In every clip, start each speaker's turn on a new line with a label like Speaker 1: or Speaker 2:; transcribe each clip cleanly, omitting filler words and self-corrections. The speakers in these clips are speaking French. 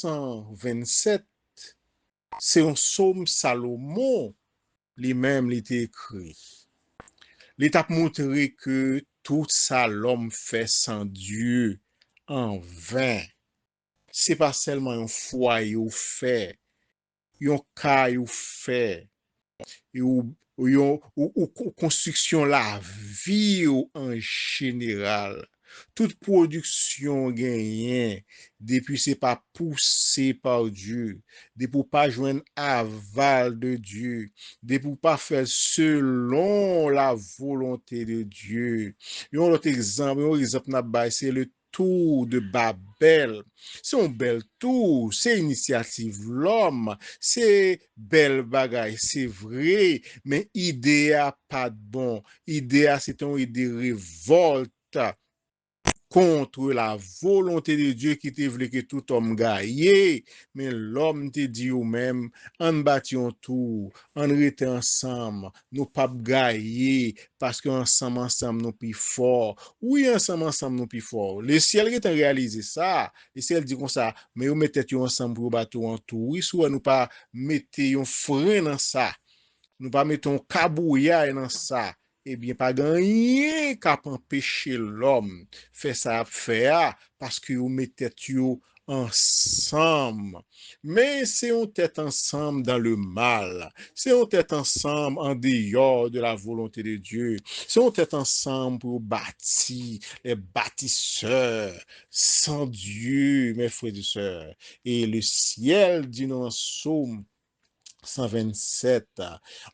Speaker 1: 127, c'est un psaume Salomon, lui-même, il était écrit. L'état montré que tout ça l'homme fait sans Dieu en vain. C'est pas seulement un foyer ou fait, un cas ou fait, ou construction la vie ou en général. Toute production gagnée, depuis c'est pas poussé par Dieu, depuis pas joindre aval de Dieu, depuis pas faire selon la volonté de Dieu. Un autre exemple n'a pas, c'est le tour de Babel. C'est un bel tour, c'est initiative l'homme, c'est belle bagaille, c'est vrai, mais idée a pas de bon. Idée c'est une idée révolte contre la volonté de Dieu qui te voulait que tout homme gagne, mais l'homme te dit ou même, en bâtion tout, en rete ensemble, nous pas gagner, parce qu'ensemble, nous plus fort. Oui, ensemble, nous plus fort. Le ciel qui a réalisé ça, le ciel dit comme ça, mais vous mettez tout ensemble pour bateau en tout. Oui, soit nous pas mettez un frein dans ça. Nous pas mettons cabouillage dans ça. Eh bien, pas rien qu'à empêcher l'homme faire ça faire parce que vous mettez tout ensemble. Mais c'est on tête ensemble dans le mal. C'est on tête ensemble en dehors de la volonté de Dieu. C'est on tête ensemble pour bâtir les bâtisseurs sans Dieu, mes frères et sœurs. Et le ciel dit dans un psaume 127,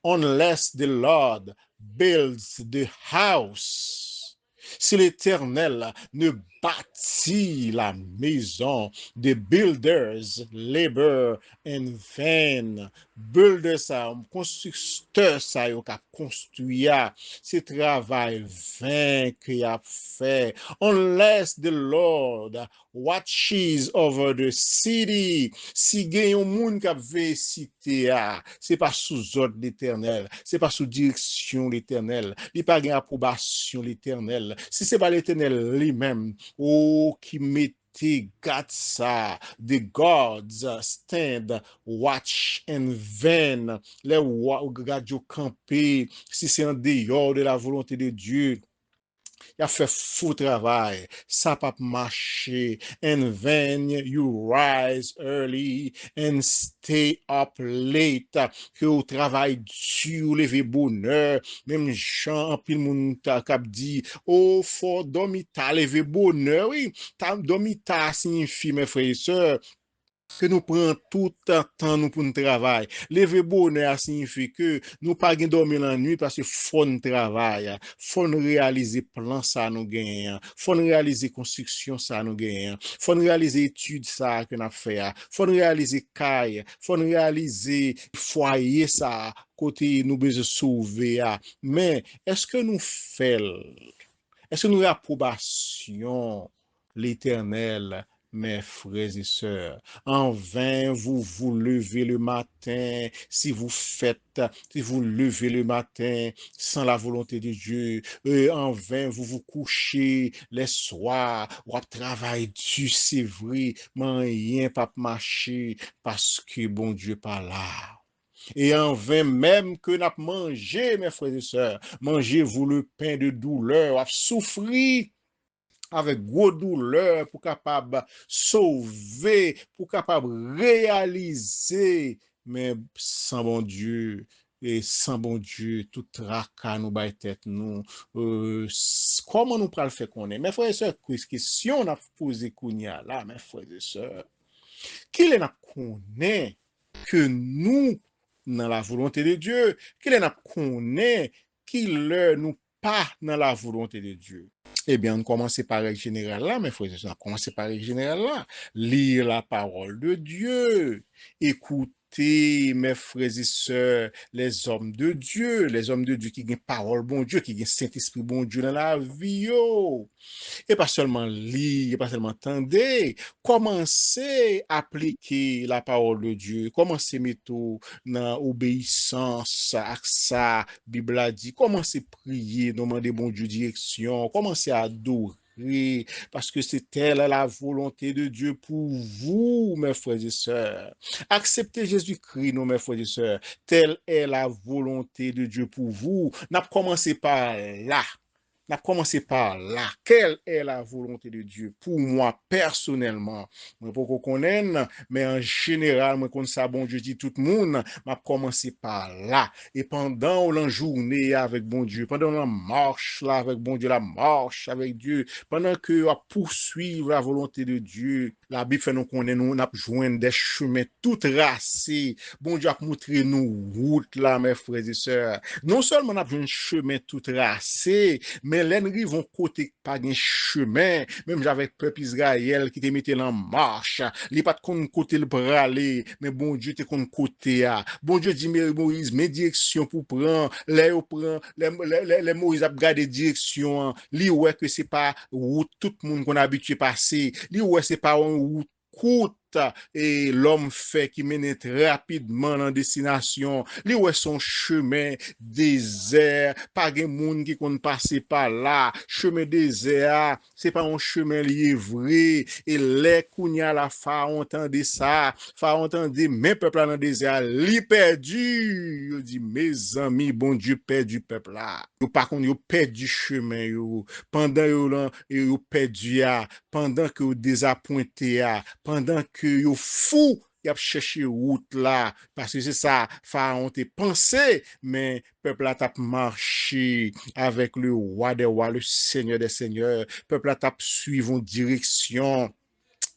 Speaker 1: unless the Lord builds the house. Si l'Éternel ne bâtit la maison, the builders labor in vain. Builder ça, constructeur ça, yo ka construit, c'est travail vain qu'il a fait. Unless the Lord watches over the city. Si gen yon moun k'ap ve cité a, c'est pas sous ordre l'Éternel, c'est pas sous direction l'Éternel, li pa gen approbation l'Éternel. Si c'est pas l'Éternel lui-même, qui mette God ça, the gods stand watch in vain, les God yo campé, si c'est en dehors de la volonté de Dieu, il a fait fou travail, ça pas marché. And then you rise early and stay up late. Que au travail dur, lever bonheur. Même Jean, pile moun ta kap dit, oh, faut dormita, lever bonheur. Oui, ta dormita signifie, mes frères et sœurs, que nous prenons tout le temps nous pour nous travailler. Lever bonheur signifie que nous pas dormir la nuit parce que faut nous travailler, faut nous réaliser plan ça nous gagnons, faut nous réaliser construction ça nous gagnons, faut nous réaliser études ça que nous fait, faut nous réaliser caille, faut nous réaliser foyer ça côté nous besoin sauver. Mais est-ce que nous faisons, est-ce que nous approbation l'Éternel? Mes frères et sœurs, en vain vous vous levez le matin, si vous levez le matin sans la volonté de Dieu, en vain vous vous couchez les soirs, ou travail dur, c'est vrai, mais rien pas marcher parce que bon Dieu pas là. Et en vain même que n'a mangé, mes frères et sœurs, mangez-vous le pain de douleur, a souffri avec gros douleur pour capable sauver, pour capable réaliser, mais sans bon Dieu, et sans bon Dieu, tout tracas nous bat tête nous. Comment nous pral faire qu'on est? Mes frères et sœurs, question on a posé kounya là, mes frères et sœurs, qu'il est n'a connaît que nous, dans la volonté de Dieu, qu'il est n'a connaît qu'il nous pas dans la volonté de Dieu. Eh bien, on commence par règle générale là, mes frères et sœurs, on commence par règle générale là. Lire la parole de Dieu, écouter, mes frères et sœurs, les hommes de Dieu qui ont parole bon Dieu, qui ont Saint-Esprit bon Dieu dans la vie, yo. Et pas seulement lire, et pas seulement entendre, commencer à appliquer la parole de Dieu, commencer à mettre dans obéissance à ça, Bible a dit, commencer à prier, demander bon Dieu direction, commencer à adorer. Oui, parce que c'est telle la volonté de Dieu pour vous, mes frères et sœurs. Acceptez Jésus-Christ, nos mes frères et sœurs. Telle est la volonté de Dieu pour vous. N'a pas commencé par là. N'a commencé par là. Quelle est la volonté de Dieu pour moi personnellement? Moi, pas qu'on connaisse, mais en général, moi, comme ça, bon Dieu dit tout le monde, m'a commencé par là. Et pendant la journée avec bon Dieu, pendant la marche là avec bon Dieu, la marche avec Dieu, pendant que à poursuivre la volonté de Dieu, la Bible fait nous connaître, nous n'a joindre des chemins tout tracés. Bon Dieu a montré nous route là, mes frères et sœurs. Non seulement on a un chemin tout tracé, mais l'ennemi vont côté pas un chemin. Même j'avais peuple Israël qui te mettait en marche. Il pas de côté le braler, mais bon Dieu te kon côté à. Bon Dieu dit Moïse, mes directions pour prendre, les Moïse a gardé direction, li ouais que c'est pas route tout le monde qu'on a habitué passer, li ouais c'est pas une route courte et l'homme fait qui mène rapidement en destination, li ouais son chemin désert, pas de monde qui compte passer par là, chemin désert, c'est pas un chemin livré et les kounya la fa entendre ça, fa entendre mes peuples dans le désert, li perdu, yo dit mes amis, bon Dieu perdu peuple là. Yo par contre yo perdu chemin yo, pendant yo perdu ya, pendant que yo désappointé ya, pendant que yo fou y a cherché route là parce que c'est ça pharaon te pensé mais peuple a t'a marché avec le roi des rois le seigneur des seigneurs peuple a t'a suivre une direction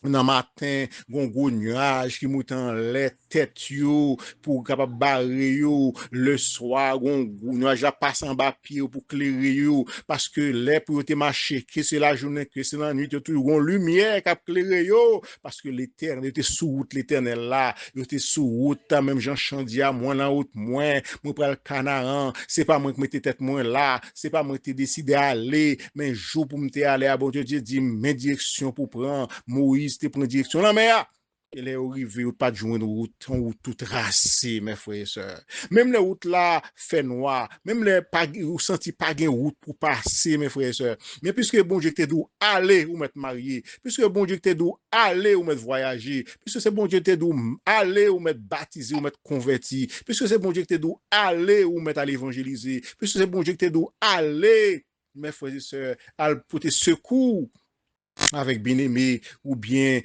Speaker 1: dans matin gon gros nuage qui monte en les tête yo pour capable barrer yo le soir gon gros nuage a passe en bas pied pour clairer yo parce que les pour te marcher que c'est la journée que c'est la nuit toujours gon lumière qui a clairer yo parce que l'éternel était sous route l'éternel là il était sous route même Jean Chandia moi en route moi pour le Canaan c'est pas moi qui mettais tête moi là c'est pas moi qui décidé aller mais jour pour me aller à bon Dieu dit mes directions pour prendre Moïse te prend direction la mer. Elle est arrivé ou pas de joindre route tout tracé, mes frères et sœurs. Même les routes là, fait noir. Même les pas, ou senti pas de route pour passer, mes frères et sœurs. Mais puisque bon Dieu t'es d'où aller ou mettre marié, puisque bon Dieu t'es d'où aller ou mettre voyager, puisque c'est bon Dieu t'es d'où aller ou mettre baptisé ou mettre converti, puisque c'est bon Dieu t'es d'où aller ou mettre à l'évangéliser, puisque c'est bon Dieu t'es d'où aller, mes frères et sœurs, à porter secours avec bien-aimé ou bien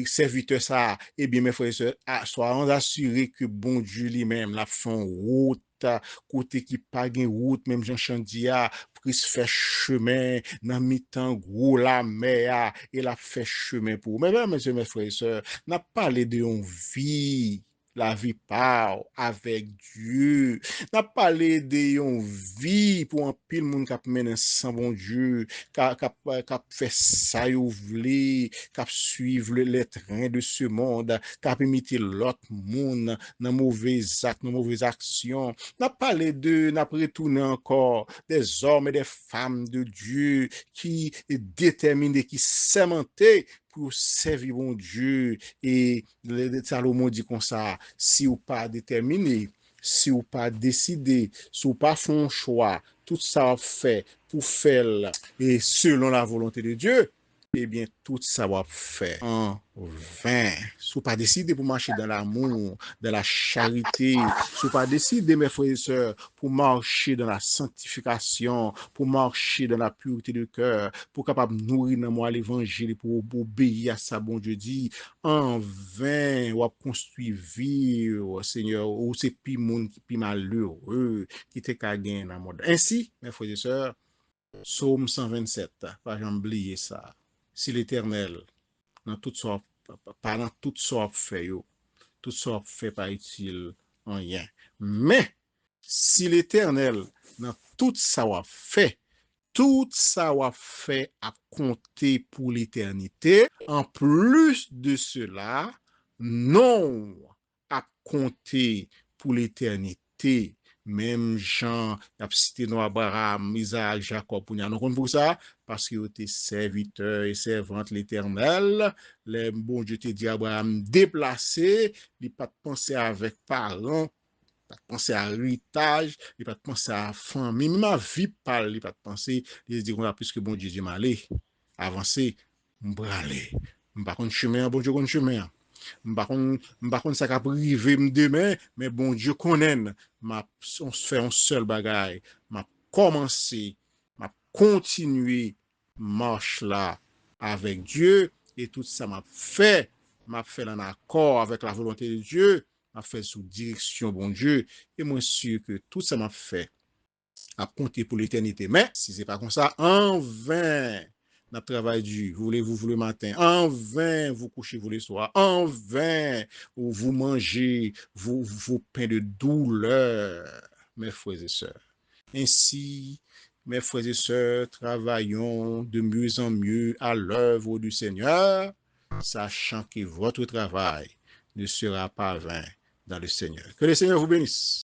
Speaker 1: serviteur ça, eh bien, mes frères et sœurs, soyons assurés que bon Dieu lui-même la font route, côté qui pas de route, même Jean Chandia, pour se faire chemin, dans mi-temps, gros la mer, et la fait chemin pour. Mais, mes frères et sœurs, n'a pas parlé de une vie. La vie part avec Dieu. N'a pas parlé de une vie pour un pile monde qui mène sans bon Dieu kap fè sa yo vle, kap suiv le train de ce monde, kap imite lot moun nan mauvais actes, nan mauvais aksyon. N'a parlé de, n'a retourné encore des hommes et des femmes de Dieu qui déterminés, qui sémentés pour servir bon Dieu. Et Salomon dit comme ça, si ou pas déterminé, si ou pas décidé, si ou pas font choix, tout ça fait pour faire et selon la volonté de Dieu, eh bien, tout ça va faire en vain. Si pas décider pour marcher dans l'amour, dans la charité, si pas décider, mes frères et sœurs, pour marcher dans la sanctification, pour marcher dans la pureté de cœur, pour capable nourrir dans moi l'évangile, pour obéir à ça, bon Dieu dit, en vain, ou à construire vivre, Seigneur, ou c'est plus monde qui plus malheureux, qui te gagné dans le monde. Ainsi, mes frères et sœurs, Psaume 127, pas jamais oublier ça. Si l'Éternel, dans toute sorte, pas dans toute sorte fait, toute sorte fait pas utile en rien. Mais, si l'Éternel, dans tout ça fait, tout ça fait à compter pour l'éternité. En plus de cela, non à compter pour l'éternité. Même Jean, a cité nous Abraham, Isaac, Jacob, pour ça, parce qu'il était serviteur et servante l'éternel. Le bon Dieu te dit Abraham déplacé, il pas penser avec parents, pas de penser à héritage, il pas de penser à famille, même à vie parle, il pas de penser, il dit qu'on a plus que bon Dieu dit m'aller. avancer, m'braler. M'pa kon chemin, bon Dieu kon chemin. M'pa kon ça ka privé demain, mais bon Dieu connaît. On se fait un seul bagage. M'a commencé, m'a continué marche là avec Dieu et tout ça m'a fait en accord avec la volonté de Dieu, m'a fait sous direction bon Dieu et moi sûr que tout ça m'a fait à compter pour l'éternité. Mais si c'est pas comme ça, en vain, notre travail dur, vous le matin, en vain, vous couchez vous le soir, en vain, vous mangez vos pains de douleur, mes frères et sœurs. Ainsi, mes frères et sœurs, travaillons de mieux en mieux à l'œuvre du Seigneur, sachant que votre travail ne sera pas vain dans le Seigneur. Que le Seigneur vous bénisse.